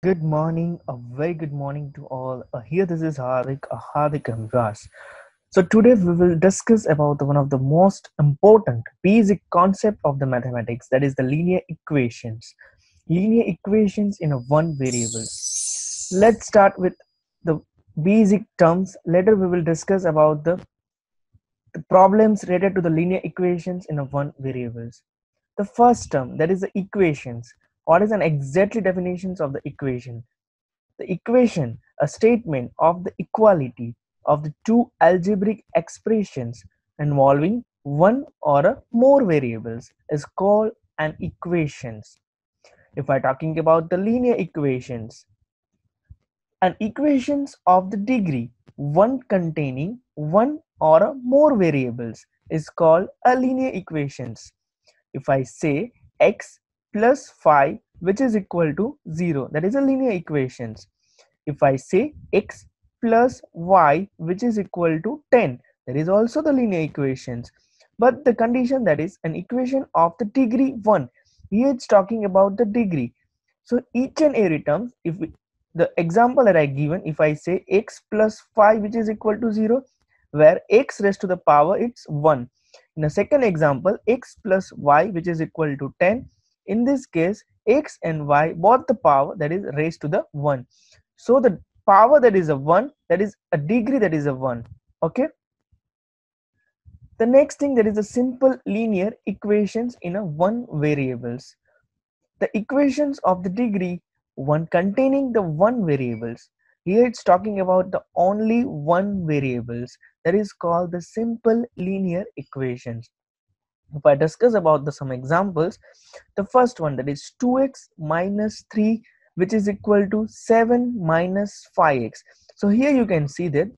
Good morning, a very good morning to all. Here, this is Hardik and Vyas. So today we will discuss about one of the most important basic concept of the mathematics, that is the linear equations. Linear equations in a one variables. Let's start with the basic terms. Later we will discuss about the problems related to the linear equations in a one variables. The first term, that is the equations. What is an exactly definitions of the equation? The equation, a statement of the equality of the two algebraic expressions involving one or more variables, is called an equations. If I talking about the linear equations, an equations of the degree one containing one or more variables is called a linear equations. If I say x plus 5 which is equal to 0, that is a linear equations. If I say x plus y which is equal to 10, that is also the linear equations. But the condition, that is an equation of the degree 1. Here it's talking about the degree. So each and every term, the example that I given, if I say x plus 5 which is equal to 0, where x raised to the power it's 1. In the second example, x plus y which is equal to 10. In this case, x and y both the power, that is raised to the 1. So the power that is a 1, that is a degree that is a 1. Okay. The next thing, that is a simple linear equations in a one variables. The equations of the degree 1 containing the one variables. Here it's talking about the only one variables, that is called the simple linear equations. If I discuss about some examples, the first one, that is 2x minus 3 which is equal to 7 minus 5x. So here you can see that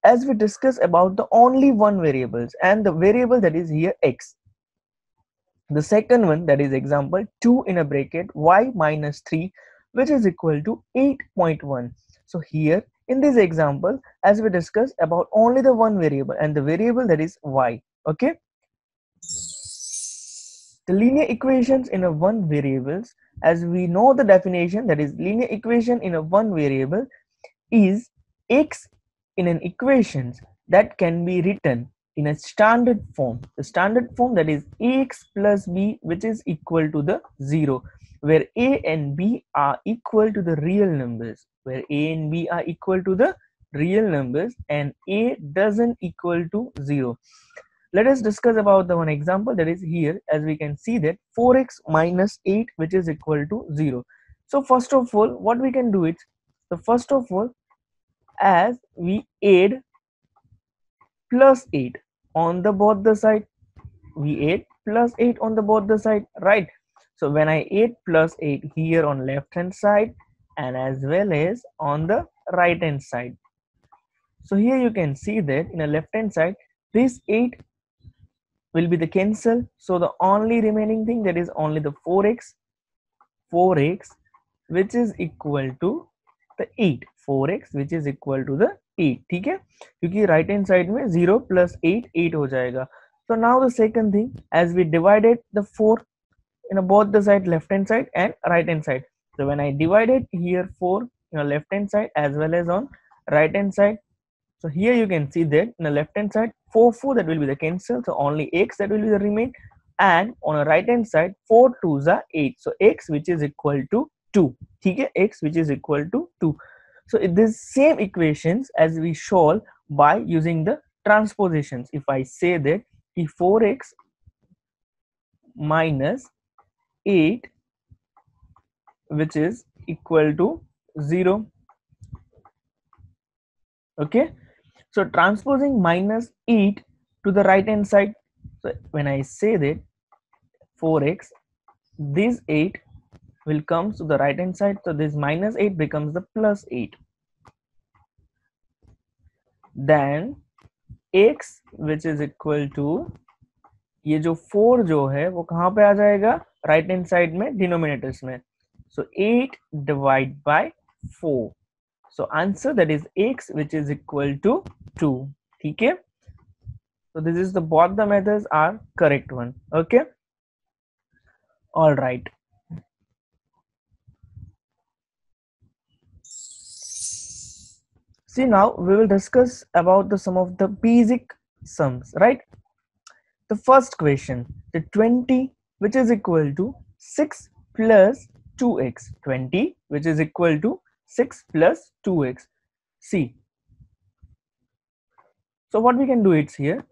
as we discuss about the only one variables and the variable that is here x. The second one, that is example 2 in a bracket y minus 3 which is equal to 8.1. So here in this example, as we discussed about only the one variable and the variable that is y. Okay. The linear equations in a one variables, as we know the definition, that is linear equation in a one variable is x in an equations that can be written in a standard form. The standard form, that is ax plus b which is equal to the 0, where a and b are equal to the real numbers, and a doesn't equal to 0. Let us discuss about the one example that is here. As we can see that 4x minus 8 which is equal to 0. So first of all, what we can do is, so first of all, as we add plus 8 on the both the side, we add plus 8 on the both the side, right? So when I add plus 8 here on left hand side and as well as on the right hand side, so here you can see that in the left hand side this 8 will be the cancel, so the only remaining thing, that is only the 4x which is equal to the 8, 4x which is equal to the 8. ठीक है, क्योंकि right hand side में 0 plus 8 8 हो जाएगा. So now the second thing, as we divided the 4 in both the side, left hand side and right hand side, so when I divided here 4 left hand side as well as on right hand side, so here you can see that in the left hand side 4 that will be the cancel, so only x that will be the remain, and on the right hand side 4 2s are 8, so x which is equal to 2. Okay, x which is equal to 2. So this same equations as we solve by using the transpositions. If I say that 4x minus 8 which is equal to 0. Okay, so transposing minus 8 to the right hand side, so when I say that 4x, this 8 will come to the right hand side, so this minus 8 becomes the plus 8. Then x which is equal to, ये जो 4 जो है वो कहाँ पे आ जाएगा, right hand side में denominators में, so 8 divide by 4, so answer that is x which is equal to 2. ठीक है, so this is the both the methods are correct one. Okay, all right. See, now we will discuss about the some of the basic sums, right? The first question, the 20 which is equal to 6 plus 2x. 20 which is equal to 6 plus 2x. See, so what we can do is here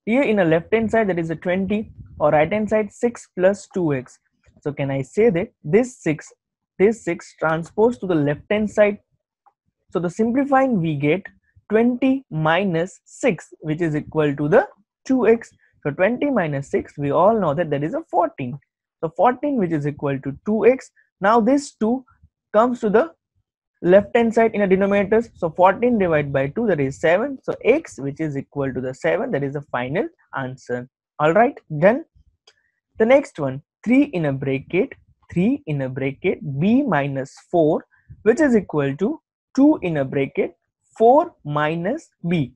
in a left hand side that is a 20, or right hand side 6 plus 2x. So can I say that this 6 transpose to the left hand side? So the simplifying we get 20 minus 6 which is equal to the 2x. So 20 minus 6, we all know that that is a 14. So 14 which is equal to 2x. Now this 2 comes to the left hand side in a denominator. So 14 divided by 2, that is 7. So x which is equal to the 7, that is the final answer. Alright, done. The next one, 3 in a bracket b minus 4 which is equal to 2 in a bracket 4 minus b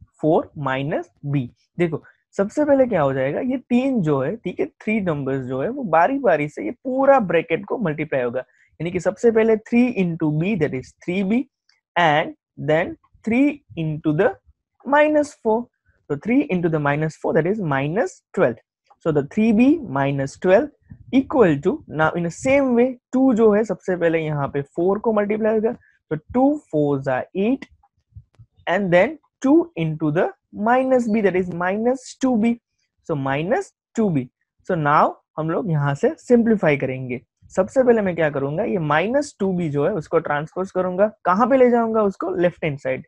देखो सबसे पहले क्या हो जाएगा, ये तीन जो है, ठीक है, 3 नंबर्स जो है वो बारी बारी से ये पूरा ब्रैकेट को मल्टीप्लाई होगा, यानी कि सबसे पहले 3 into b that is 3b and then 3 into the minus 4. So 3 into the minus 4 that is minus 12. So the 3b minus 12 equal to, now in the same way 2 जो है सबसे पहले यहाँ पे 4 को मल्टीप्लाई होगा, तो 2 4s are 8 and then 2 into the minus b that is minus 2b. So minus 2b. So now हम लोग यहाँ से सिंप्लीफाई करेंगे. सबसे पहले मैं क्या करूंगा, ये माइनस 2b जो है उसको ट्रांसपोज करूंगा, कहां पे ले जाऊंगा उसको, left hand side.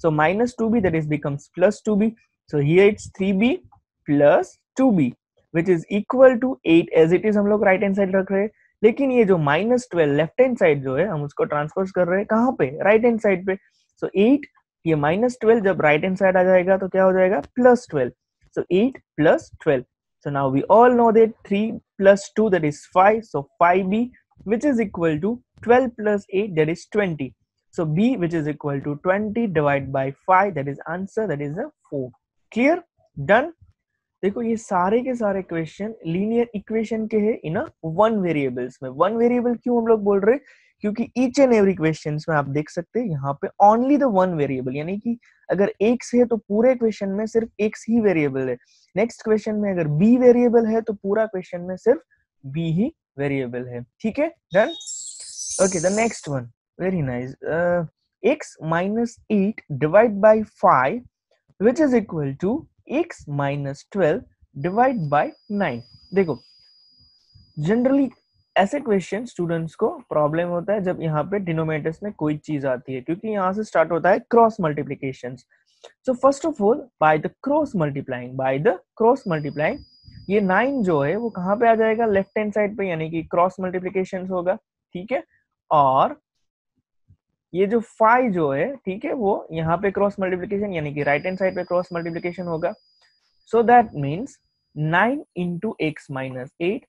So minus 2b that is becomes plus 2b. So here it's 3b plus 2b which is equal to 8 as it is. हम लोग राइट हैंड साइड रख रहे हैं, लेकिन ये जो माइनस 12 लेफ्ट हैंड साइड जो है हम उसको ट्रांसपोज कर रहे हैं कहां पे, राइट हैंड साइड पे. सो 8, ये माइनस 12 जब राइट हैंड साइड आ जाएगा तो क्या हो जाएगा, plus 12. So 8 plus 12. So now we all know that 3 plus 2 that is 5. So 5b which is equal to 12 plus 8 that is 20. So b which is equal to 20 divided by 5 that is answer, that is a 4. Clear? Done. देखो ये सारे के सारे question linear equation के हैं in one variables में. One variable क्यों हम लोग बोल रहे हैं, क्योंकि ईच एंड एवरी क्वेश्चन में आप देख सकते हैं यहाँ पे ओनली द वन वेरिएबल, यानी कि अगर x है तो पूरे क्वेश्चन में सिर्फ x ही वेरिएबल है. नेक्स्ट क्वेश्चन में अगर b वेरिएबल है तो पूरा क्वेश्चन में सिर्फ b ही वेरिएबल है. ठीक है, done. Okay, the next one, very nice. x minus 8 divided by 5 which is equal to x minus 12 divided by 9. देखो जनरली ऐसे क्वेश्चन स्टूडेंट्स को प्रॉब्लम होता है जब यहाँ पे डिनोमिनेटर्स में कोई चीज आती है, क्योंकि यहाँ से स्टार्ट होता है cross multiplication. So first of all by the cross multiplying ये 9 जो है वो कहाँ पे आ जाएगा, लेफ्ट हैंड साइड पे, यानी कि क्रॉस मल्टीप्लिकेशन होगा. ठीक है, और ये जो 5 जो है, ठीक है, वो यहाँ पे क्रॉस मल्टीप्लिकेशन यानी कि राइट हैंड साइड पे क्रॉस मल्टीप्लिकेशन होगा. So that means 9 into x minus 8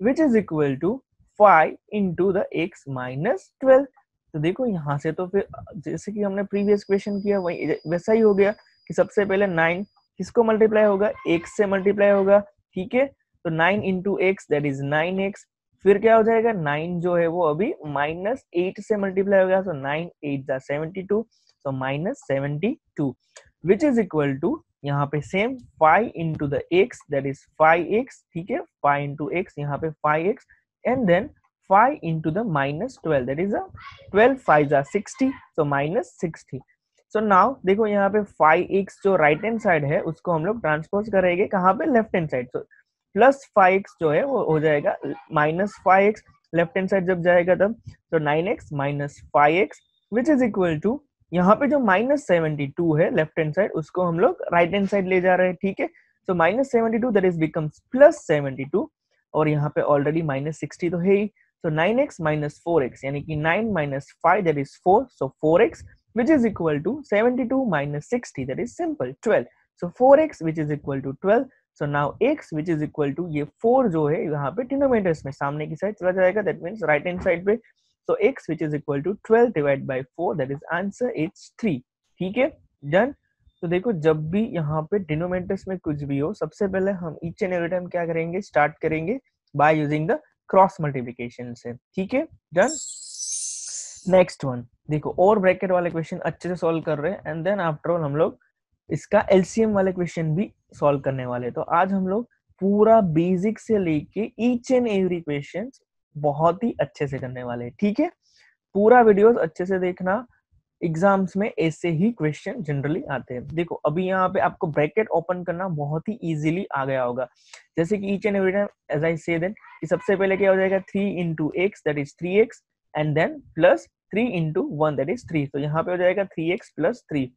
which is equal to 5 into the x minus 12. तो देखो यहाँ से तो फिर जैसे कि हमने प्रीवियस क्वेश्चन किया वही वैसा ही हो गया कि सबसे पहले 9 किसको मल्टीप्लाई होगा, x से मल्टीप्लाई होगा. ठीक है, तो 9 into x that is 9x. फिर क्या हो जाएगा, 9 जो है वो अभी माइनस 8 से मल्टीप्लाई होगा. सो 9 8 72, so minus 72 which is equal to यहाँ पे same 5 into the x that is 5x. ठीक है, 5 into x यहाँ पे 5x and then 5 into the minus 12 that is a 12 5 are 60, so minus 60. So now देखो यहाँ पे 5x जो राइट हैंड साइड है उसको हम लोग ट्रांसपोज करेंगे कहाँ पे, लेफ्ट हैंड साइड. तो प्लस 5x जो है वो हो जाएगा minus 5x left hand side जब जाएगा तब, तो 9x minus 5x which is equal to यहाँ पे जो माइनस 72 है लेफ्ट हैंड साइड उसको हम लोग राइट हैंड साइड ले जा रहे हैं. ठीक है, so minus 72 that is becomes plus 72 और यहाँ पे ऑलरेडी माइनस 60 तो है ही. सो 9x माइनस 4x यानी कि 9 minus 5 that is 4, so 4x which is equal to 72 minus 60 that is simple 12. So 4x which is equal to 12. So now x which is equal to ये 4 जो है यहाँ पे denominators में सामने की साइड चला जाएगा, that means right hand side पे. So x which is equal to 12 divided by 4 that is answer it's 3. ठीक है, डन. तो देखो जब भी यहाँ पे डिनोमिनेटर्स में कुछ भी हो सबसे पहले हम ईच एंड एवरी टाइम क्या करेंगे, स्टार्ट करेंगे by using the cross multiplication से. ठीक है, डन. नेक्स्ट वन देखो, और ब्रैकेट वाले क्वेश्चन अच्छे से सॉल्व कर रहे हैं, एंड देन आफ्टर ऑल हम लोग इसका एलसीएम वाले क्वेश्चन भी सॉल्व करने वाले हैं। तो आज हम लोग पूरा बेसिक से लेके ईच एंड एवरी क्वेश्चन बहुत ही अच्छे से करने वाले हैं, ठीक है। पूरा वीडियोस अच्छे से देखना, एग्जाम्स में ऐसे ही क्वेश्चन जनरली आते हैं। देखो अभी यहाँ पे आपको ब्रैकेट ओपन करना बहुत ही इजीली आ गया होगा, जैसे कि each and every time as I say then कि सबसे पहले क्या हो जाएगा 3 into x that is 3x and then plus 3 into 1 that is 3। तो यहाँ पे हो जाएगा 3x plus 3,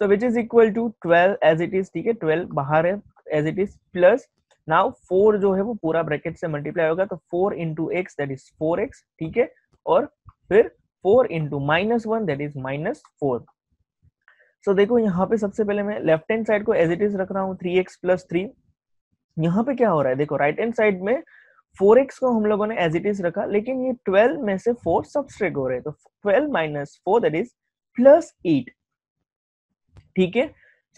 so which is equal to 12 as it is, ठीक है 12 बाहर है as it is, plus now 4 जो है वो पूरा ब्रैकेट से मल्टीप्लाई होगा, तो 4 into x that is 4x, ठीक है, और फिर 4 इंटू माइनस 1 दैट इज -4। सो देखो यहाँ पे सबसे पहले मैं लेफ्ट हैंड साइड को एज इट इज रख रहा हूँ 3x प्लस 3। यहाँ पे क्या हो रहा है, देखो राइट हैंड साइड में 4x को हम लोगों ने एज इट इज रखा, लेकिन ये 12 में से 4 सबट्रैक्ट हो रहे हैं, तो 12 माइनस 4 दैट इज प्लस 8, ठीक है।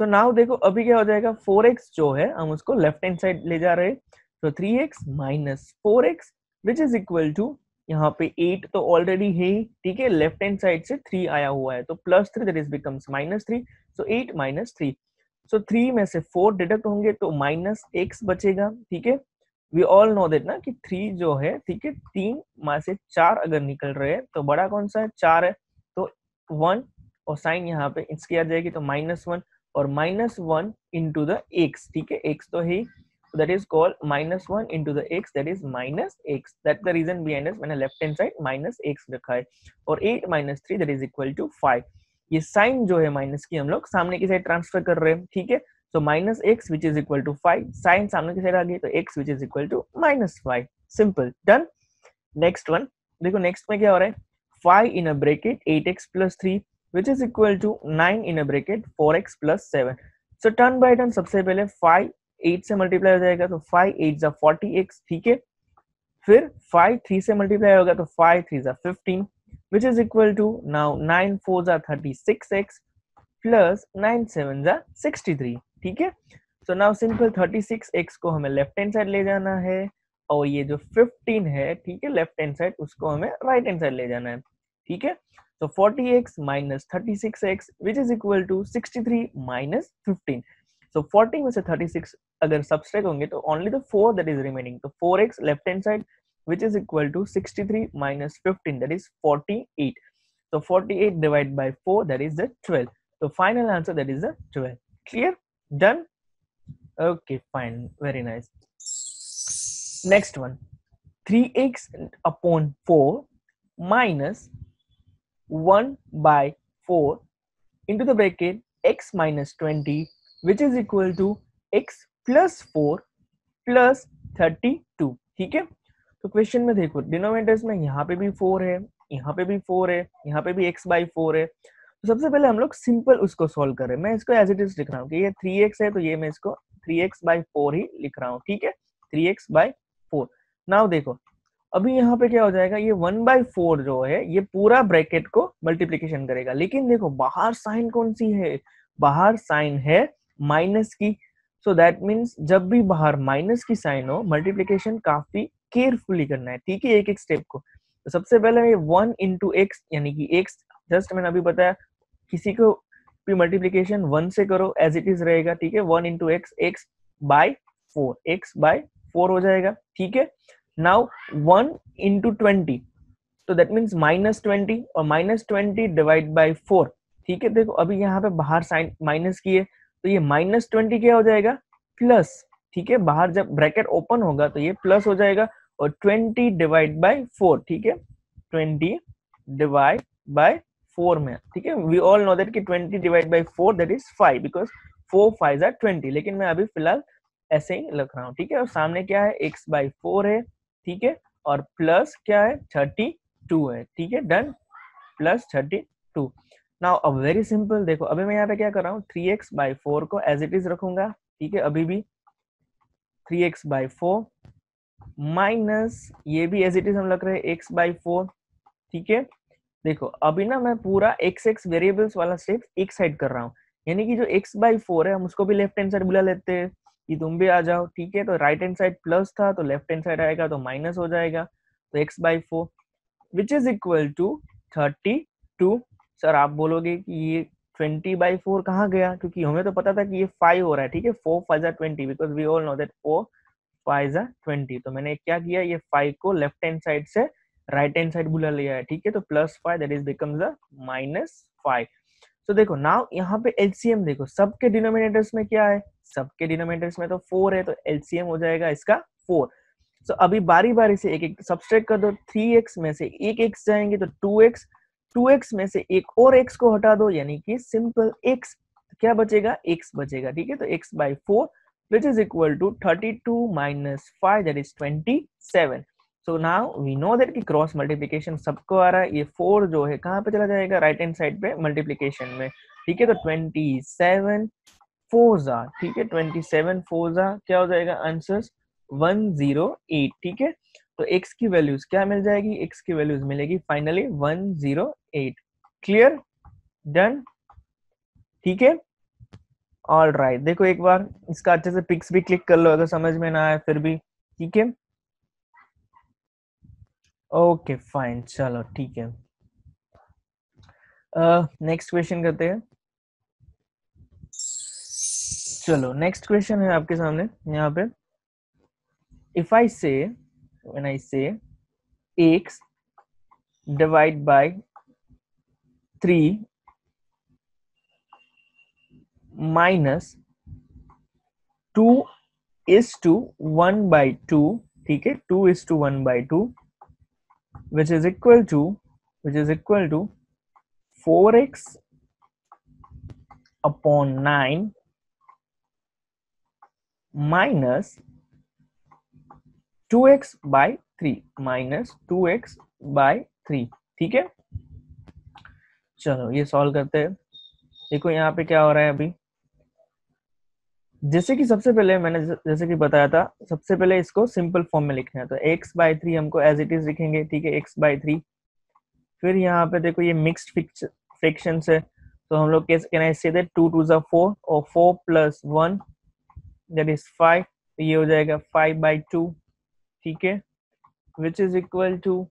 सो नाउ देखो अभी क्या हो जाएगा, 4x जो है हम उसको लेफ्ट हैंड साइड ले जा रहे हैं, तो 3x minus 4x which is equal to यहाँ पे 8 तो ऑलरेडी है ही, ठीक है, लेफ्ट हैंड साइड से 3 आया हुआ है, तो plus 3 that is becomes -3, so 8 minus 3, सो 3 में से 4 डिडक्ट होंगे तो माइनस x बचेगा, ठीक है। वी ऑल नो दैट ना कि 3 जो है, ठीक है, 3 में से 4 अगर निकल रहे हैं तो बड़ा कौन सा है, 4 है, तो 1 और साइन यहाँ पे इसकी आ जाएगी तो -1 और -1 इंटू द एक्स, ठीक है, एक्स तो है, that is called -1 into the x that is -x, that the reason behind it, मैंने लेफ्ट हैंड साइड -x रखा है, और 8 minus 3 that is equal to 5। ये साइन जो है माइनस की हम लोग सामने की साइड ट्रांसफर कर रहे हैं, ठीक है, so -x which is equal to 5, sign सामने की साइड आ गई तो x which is equal to -5, simple done. Next one देखो, नेक्स्ट में क्या हो रहा है, 5 in a bracket 8x plus 3 which is equal to 9 in a bracket 4x plus 7। so turn by turn सबसे पहले 5 8 से मल्टीप्लाई हो जाएगा तो 5 8 जा 40x, ठीक है, फिर 5 3 से मल्टीप्लाई होगा तो 5 3 जा 15 which is equal to now 9 4 जा 36x प्लस 9 7 जा 63, ठीक है। सो नाउ सिंपल 36x को हमें लेफ्ट हैंड साइड ले जाना है, और ये जो 15 है, ठीक है, लेफ्ट हैंड साइड उसको हमें राइट हैंड साइड ले जाना है, ठीक है। तो 40x minus 36x which is equal to 63 minus 15। So 40 में से 36 अगर सबट्रैक्ट होंगे तो only the 4 that is remaining, तो 4x left hand side which is equal to 63 minus 15 that is 48। so 48 divided by 4 that is the 12, so final answer that is the 12, clear, done, okay fine, very nice। next one, 3x upon 4 minus 1 by 4 into the bracket x minus 20 which is equal to x plus 4 plus 32, ठीक है। तो question में देखो denominators में यहाँ पे भी 4 है, यहाँ पे भी 4 है, यहाँ पे भी x बाई 4 है, तो सबसे पहले हम लोग सिंपल उसको सॉल्व कर रहे हैं। मैं इसको एज इट इज लिख रहा हूँ कि ये 3x है, तो ये मैं इसको 3x बाई 4 ही लिख रहा हूँ, ठीक है, 3x बाई 4। नाउ देखो अभी यहाँ पे क्या हो जाएगा, ये 1/4 जो है ये पूरा ब्रैकेट को मल्टीप्लीकेशन करेगा, लेकिन देखो बाहर साइन कौन सी है, बाहर साइन है माइनस की, सो दैट मीन्स जब भी बाहर माइनस की साइन हो मल्टीप्लीकेशन काफी केयरफुली करना है, ठीक है, एक एक स्टेप को। तो सबसे पहले ये 1 इंटू एक्स यानी कि एक्स, जस्ट मैंने अभी बताया किसी को भी मल्टीप्लीकेशन 1 से करो एज इट इज रहेगा, ठीक है, 1 into x, x by 4, x by 4 हो जाएगा, ठीक है। नाउ 1 इंटू 20, तो दैट मीन्स -20 और -20 डिवाइड बाई 4, ठीक है। देखो अभी यहाँ पे बाहर साइन माइनस की है, तो ये -20 क्या हो जाएगा, प्लस, ठीक है, बाहर जब ब्रैकेट ओपन होगा तो ये प्लस हो जाएगा, और 20 डिवाइड बाई 4, ठीक है, 20 डिवाइड बाई 4 में, ठीक है, वी ऑल नो दैट कि 20 divide by 4 that is 5 because 4 5 are 20, लेकिन मैं अभी फिलहाल ऐसे ही लिख रहा हूँ, ठीक है। और सामने क्या है, x बाई 4 है, ठीक है, और प्लस क्या है 32 है, ठीक है, डन, प्लस 32। नाउ अब वेरी सिंपल, देखो अभी मैं यहाँ पे क्या कर रहा हूँ, 3x बाई 4 को एज इट इज रखूंगा, ठीक है, अभी भी 3x बाई 4 माइनस ये भी एज इट इज हम रख रहे हैं x बाई 4, ठीक है। देखो अभी ना मैं पूरा x वेरिएबल्स वाला स्टेप एक साइड कर रहा हूँ, यानी कि जो x बाई 4 है हम उसको भी लेफ्ट हैंड साइड बुला लेते हैं कि तुम भी आ जाओ, ठीक है। तो राइट हैंड साइड प्लस था तो लेफ्ट हैंड साइड आएगा तो माइनस हो जाएगा, तो x by 4 which is equal to 32। Sir आप बोलोगे कि ये 20/4 कहाँ गया, क्योंकि हमें तो पता था कि ये 5 हो रहा है, ठीक है, 4 5 20, because we all know that 4 5 20। तो मैंने क्या किया, ये 5 को लेफ्ट हैंड साइड से राइट हैंड साइड बुला लिया है, ठीक है, तो +5 दैट इज बिकम्स अ -5। तो देखो नाउ यहाँ पे एलसीएम देखो, सबके डिनोमिनेटर्स में क्या है, सबके डिनोमिनेटर्स में तो 4 है, तो एलसीएम हो जाएगा इसका 4। तो अभी बारी बारी से एक एक सब्सट्रैक्ट कर दो, 3x में से एक x जाएंगे तो 2x, 2x में से एक और x को हटा दो, यानी कि सिंपल x, क्या बचेगा, x बचेगा, ठीक है, तो x/4 which is equal to 32 minus 5 that is 27। so now we know that कि क्रॉस मल्टीप्लिकेशन सबको आ रहा है, ये 4 जो है कहाँ पे चला जाएगा, राइट हैंड साइड पे मल्टीप्लिकेशन में, ठीक है, तो 27 4 ठीक है, 27 4 क्या हो जाएगा आंसर 108, ठीक है। तो x की वैल्यूज क्या मिल जाएगी, x की वैल्यूज मिलेगी फाइनली 108। क्लियर, डन, ठीक है, ऑल राइट। देखो एक बार इसका अच्छे से पिक्स भी क्लिक कर लो अगर समझ में ना आए फिर भी, ठीक है, ओके फाइन, चलो ठीक है। नेक्स्ट क्वेश्चन करते हैं। चलो नेक्स्ट क्वेश्चन है आपके सामने यहाँ पे, इफ आई से, व्हेन आई से x डिवाइड बाय 3 माइनस 2:1/2, ठीक है, 2:1/2 which is equal to 4x upon 9 minus 2x/3 -2x/3, ठीक है। चलो ये सॉल्व करते हैं। देखो यहाँ पे क्या हो रहा है अभी, जैसे कि सबसे पहले मैंने जैसे कि बताया था, सबसे पहले इसको सिंपल फॉर्म में लिखना है, तो x/3 हमको एज इट इज लिखेंगे, ठीक है, x/3। फिर यहाँ पे देखो ये मिक्स्ड फ्रैक्शन है, तो हम लोग कैसे, कैन आई से दैट 2 2 4 और 4 + 1 दैट इज 5, तो ये हो जाएगा 5/2, ठीक है, विच इज इक्वल टू,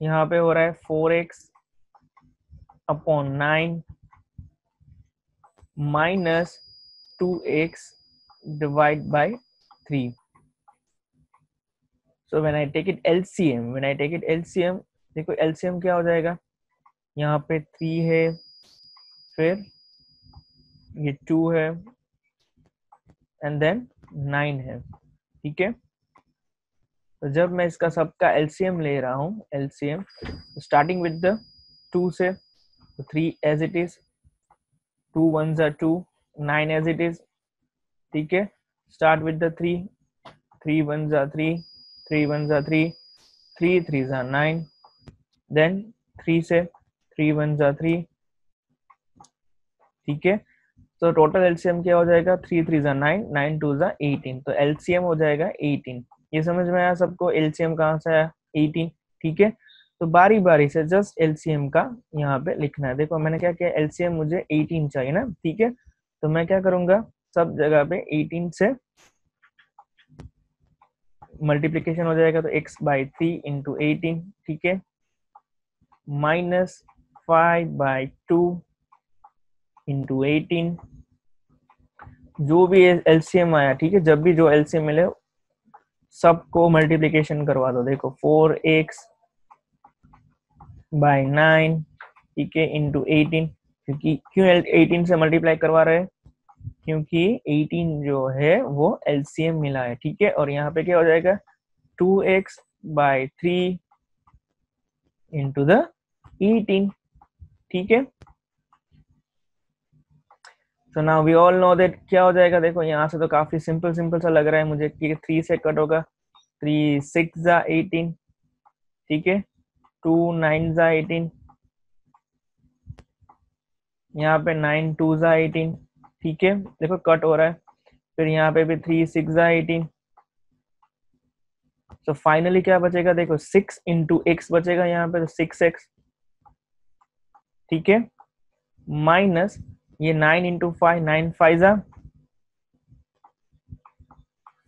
यहाँ पे हो रहा है 4x upon 9 minus 2x divide by 3। So when I take it LCM, देखो LCM क्या हो जाएगा, यहाँ पे 3 है, फिर ये 2 है, एंड देन 9 है, ठीक है। तो जब मैं इसका सबका LCM ले रहा हूँ, LCM स्टार्टिंग विद द 2 से, तो 3 as it is, 2 1s are 2, 9 as it is, ठीक है, start with the 3, 3 1s are 3, 3 1s are 3, 3 3s are 9, then 3 से 3 1s are 3, ठीक है। तो टोटल एलसीएम क्या हो जाएगा, 3 3 जा 9, 9 2 जा 18, तो एलसीएम हो जाएगा 18। ये समझ में आया सबको, एलसीएम कहाँ से आया, 18, ठीक है। तो बारी बारी से जस्ट एलसीएम का यहाँ पे लिखना है। देखो मैंने क्या किया, एलसीएम मुझे 18 चाहिए ना, ठीक है, तो मैं क्या करूंगा, सब जगह पे 18 से मल्टीप्लीकेशन हो जाएगा, तो x/3 इंटू 18, ठीक है, -5/2 इंटू 18, जो भी एलसीएम आया, ठीक है, जब भी जो एलसीएम मिले सबको मल्टीप्लिकेशन करवा दो। देखो 4x/9, ठीक है, इंटू 18, क्योंकि क्यों 18 से मल्टीप्लाई करवा रहे हैं, क्योंकि 18 जो है वो एलसीएम मिला है, ठीक है। और यहाँ पे क्या हो जाएगा, 2x/3 इंटू द 18, ठीक है। तो now we all know that क्या हो जाएगा, देखो यहाँ से तो काफी सिंपल सिंपल सा लग रहा है मुझे कि 3 से कट होगा, 3 6 जा 18, ठीक है, 2 9 जा 18, यहाँ पे 9 2 जा 18, ठीक है, देखो कट हो रहा है। फिर यहाँ पे भी 3 6 जा 18, तो फाइनली क्या बचेगा, देखो 6 इंटू एक्स बचेगा यहाँ पे, तो 6x, ठीक है, माइनस ये 9 इंटू 5, 9 5 जा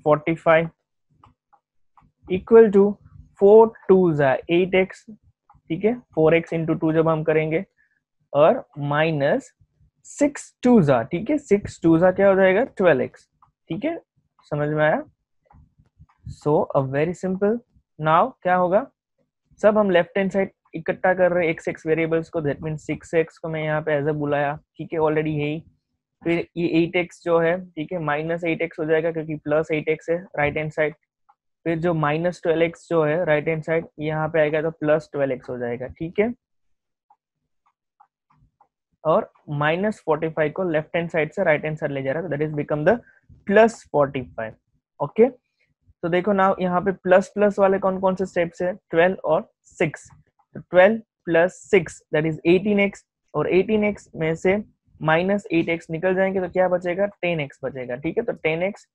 45, इक्वल टू 4 2 जा 8x, ठीक है, 4x इंटू 2 जब हम करेंगे, और माइनस 6 2 ठीक है, 6 2 क्या हो जाएगा 12x। ठीक है, समझ में आया? सो अ वेरी सिंपल। नाउ क्या होगा, सब हम लेफ्ट हैंड साइड इकट्ठा कर रहे हैं एक्स एक्स वेरिएबल्स को, दैट मीन 6x को मैं यहाँ पे एज अ बुलाया, ठीक है, ऑलरेडी है ही। फिर ये 8x जो है, ठीक है, माइनस 8x हो जाएगा क्योंकि प्लस 8x है राइट हैंड साइड। फिर जो माइनस 12x जो है राइट हैंड साइड यहाँ पे आएगा तो प्लस 12x हो जाएगा, ठीक है। और माइनस 45 को लेफ्ट हैंड साइड से राइट हैंड साइड ले जा रहा है, तो that is become the plus 45। Okay, तो देखो ना यहाँ पे प्लस प्लस वाले कौन कौन से स्टेप्स है, 12 और 6। तो 12 प्लस 6 दैट इज 18x, और 18x में से माइनस 8x निकल जाएंगे तो क्या बचेगा, 10x बचेगा, ठीक है। तो 10x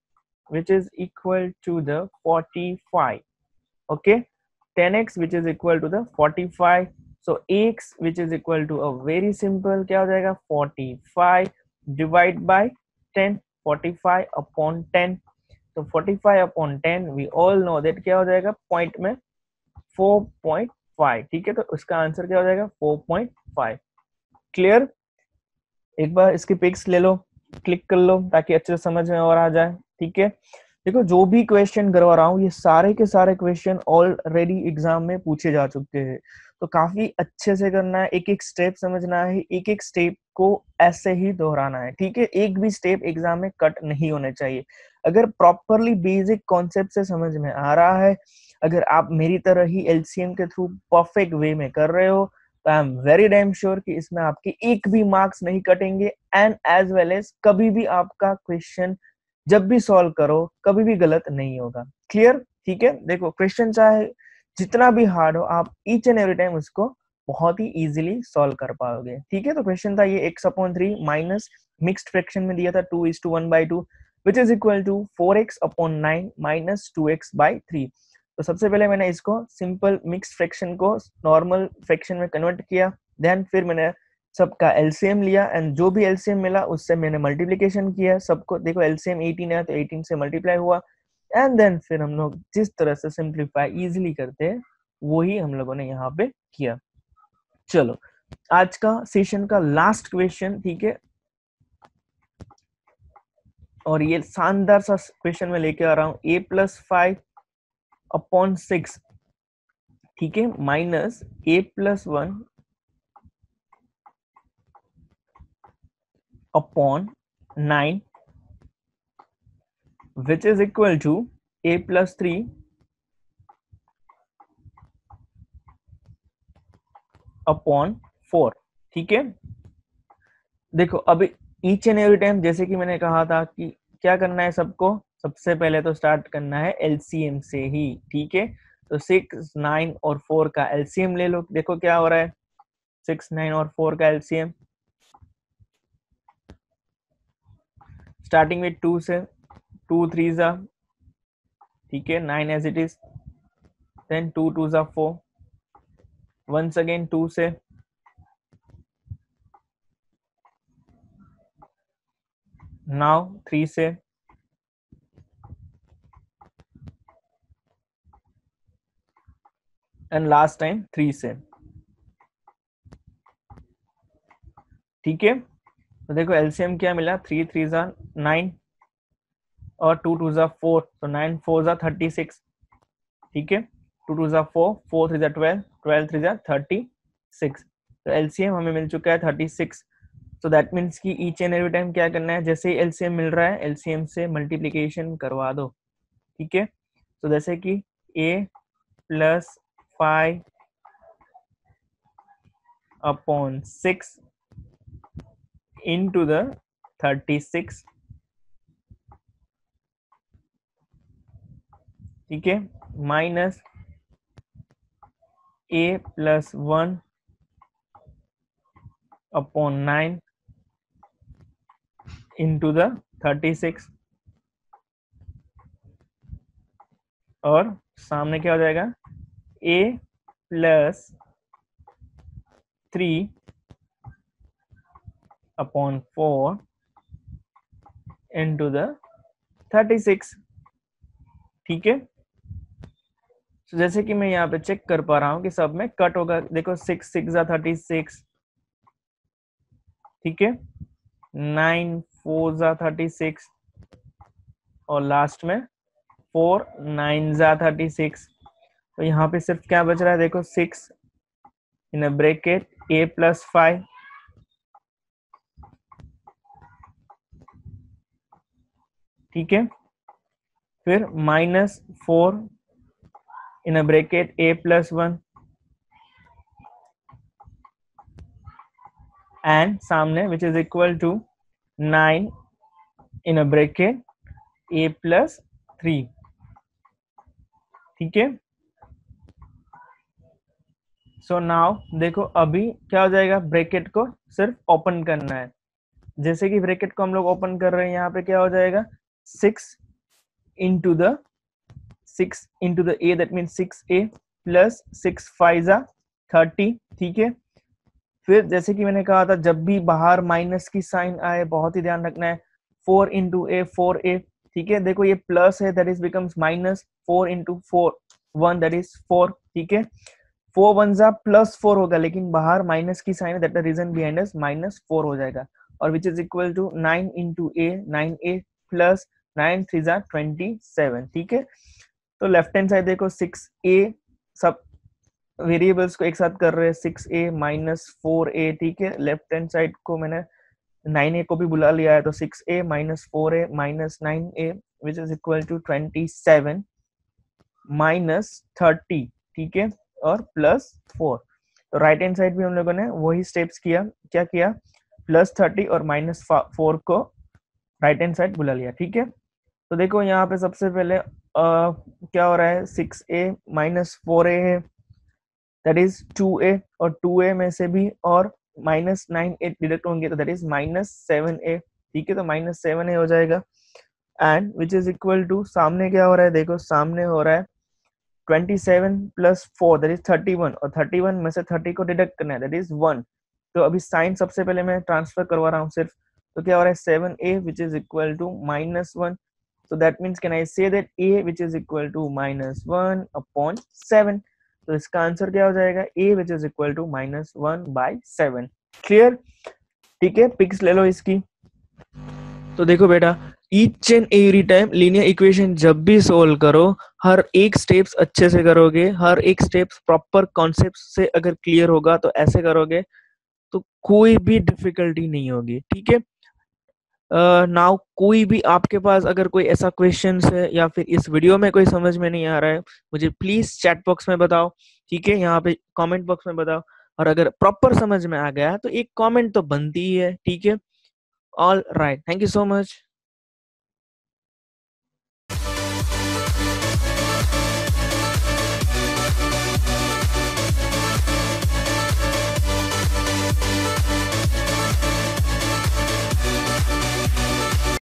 which is equal to the 45, okay, 10x which is equal to the 45, so x which is equal to a very simple क्या हो जाएगा 45 divide by 10, 45 upon 10, तो 45 upon 10 we all know that क्या हो जाएगा पॉइंट में 4.5, ठीक है। तो उसका आंसर क्या हो जाएगा 4.5। क्लियर? एक बार इसके पिक्स ले लो, क्लिक कर लो ताकि अच्छे से समझ में और आ जाए, ठीक है। देखो जो भी क्वेश्चन करवा रहा हूँ ये सारे के सारे क्वेश्चन ऑलरेडी एग्जाम में पूछे जा चुके हैं, तो काफी अच्छे से करना है, एक एक स्टेप समझना है, एक एक स्टेप को ऐसे ही दोहराना है, ठीक है। एक भी स्टेप एग्जाम में कट नहीं होने चाहिए। अगर प्रॉपरली बेसिक कॉन्सेप्ट से समझ में आ रहा है, अगर आप मेरी तरह ही एलसीएम के थ्रू परफेक्ट वे में कर रहे हो, तो I am very damn sure कि इसमें आपके एक भी मार्क्स नहीं कटेंगे, एंड एज वेल एज कभी भी आपका क्वेश्चन जब भी सॉल्व करो कभी भी गलत नहीं होगा। क्लियर? ठीक है, देखो क्वेश्चन चाहे जितना भी हार्ड हो, आप ईच एंड एवरी टाइम उसको बहुत ही इजीली सॉल्व कर पाओगे, ठीक है। तो क्वेश्चन था ये x/3 माइनस मिक्स्ड फ्रैक्शन में दिया था 2:1/2 which is equal to 4x/9 minus 2x/3। तो सबसे पहले मैंने इसको सिंपल मिक्स्ड फ्रैक्शन को नॉर्मल फ्रैक्शन में कन्वर्ट किया, देन फिर मैंने सबका एलसीएम लिया, एंड जो भी एलसीएम मिला उससे मैंने मल्टीप्लिकेशन किया सबको। देखो एलसीएम 18 है तो 18 से मल्टीप्लाई हुआ, एंड देन फिर हम लोग जिस तरह से सिंप्लीफाई इजीली करते हैं वही हम लोगों ने यहाँ पे किया। चलो आज का सेशन का लास्ट क्वेश्चन, ठीक है, और ये शानदार सा क्वेश्चन में लेके आ रहा हूँ, a+5/6, ठीक है, minus a+1/9 which is equal to a+3/4, ठीक है। देखो अभी ईच एंड एवरी टाइम जैसे कि मैंने कहा था कि क्या करना है सबको, सबसे पहले तो स्टार्ट करना है एलसीएम से ही, ठीक है। तो 6 9 और 4 का एलसीएम ले लो, देखो क्या हो रहा है, 6 9 और 4 का एलसीएम स्टार्टिंग विथ 2 से, 2 3 जा, ठीक है, 9 एज इट इज, देन 2 2 जा 4, वंस अगेन 2 से, नाउ 3 से, एंड लास्ट टाइम 3 से, ठीक है। तो देखो एलसीएम क्या मिला, 3 3 जा 9 और 2 2 जा 4, तो 9 4 जा 36, ठीक है। 2 2 जा 4, 4 3 जा 12, 12 3 जा 36, तो एलसीएम हमें मिल चुका है 36। तो दैट मीन्स कि ईच एंड एवरी टाइम क्या करना है, जैसे ही एलसीएम मिल रहा है एलसीएम से मल्टीप्लीकेशन करवा दो, ठीक है। तो जैसे कि a+5/6 into the 36, ठीक है, माइनस a+1/9 into the 36, और सामने क्या हो जाएगा a+3/4 into the 36, ठीक है। तो जैसे कि मैं यहाँ पे चेक कर पा रहा हूँ कि सब में कट होगा। देखो 6 6 जा 36, ठीक है, 9 4 जा 36 और लास्ट में 4 9 जा 36। तो यहाँ पे सिर्फ क्या बच रहा है, देखो 6 in a bracket a plus 5, ठीक है, फिर -4 in a bracket a plus 1 and सामने which is equal to 9 in a bracket a plus 3, ठीक है। सो नाउ देखो अभी क्या हो जाएगा, ब्रैकेट को सिर्फ ओपन करना है। जैसे कि ब्रैकेट को हम लोग ओपन कर रहे हैं, यहाँ पे क्या हो जाएगा, 6 into the 6 into the a, that means 6a plus 6 5 जा 30, ठीक है। फिर जैसे कि मैंने कहा था, जब भी बाहर माइनस की साइन आए बहुत ही ध्यान रखना है, 4 into a 4a, ठीक है। देखो ये प्लस है, that is becomes minus, 4 into 4 1, that is 4, ठीक है। 4 1 जा +4 होगा, लेकिन बाहर माइनस की साइन है, that the reason behind is -4 हो जाएगा। और which is equal to 9 into a 9a plus 9 3 जा 27, ठीक है। तो लेफ्ट हैंड साइड देखो 6a, सब वेरिएबल्स को एक साथ कर रहे हैं, 6a माइनस 4a, ठीक है। लेफ्ट हैंड साइड को मैंने 9a को भी बुला लिया है, तो 6a minus 4a minus 9a which is equal to 27 minus 30, ठीक है, और प्लस 4। तो राइट हैंड साइड भी हम लोगों ने वही स्टेप्स किया, क्या किया, +30 और -4 को राइट हैंड साइड बुला लिया, ठीक है। तो देखो यहाँ पे सबसे पहले क्या हो रहा है, 6a माइनस 4a है, दैट इज 2a, और 2a में से भी और -9a डिडक्ट होंगे, तो दैट इज -7a, ठीक है। तो -7a हो जाएगा and which is equal to, सामने क्या हो रहा है, देखो सामने हो रहा है 27 प्लस 4, दैट इज 31, और 31 में से 30 को डिडक्ट करना है, दैट इज 1। तो अभी साइन सबसे पहले मैं ट्रांसफर करवा रहा हूँ सिर्फ, तो क्या हो रहा है 7a which is equal to -1, so that means can I say that a which is equal to -1 upon 7। तो इसका आंसर क्या हो जाएगा, a which is equal to -1/7। Clear, ठीक है, पिक्स ले लो इसकी। तो देखो बेटा, each and every time linear equation जब भी सोल्व करो, हर एक स्टेप्स अच्छे से करोगे, हर एक स्टेप्स प्रॉपर कॉन्सेप्ट से अगर क्लियर होगा तो ऐसे करोगे तो कोई भी डिफिकल्टी नहीं होगी, ठीक है। नाउ कोई भी आपके पास अगर कोई ऐसा क्वेश्चन है या फिर इस वीडियो में कोई समझ में नहीं आ रहा है, मुझे प्लीज चैट बॉक्स में बताओ, ठीक है, यहाँ पे कमेंट बॉक्स में बताओ। और अगर प्रॉपर समझ में आ गया तो एक कमेंट तो बनती ही है, ठीक है। All right, thank you so much.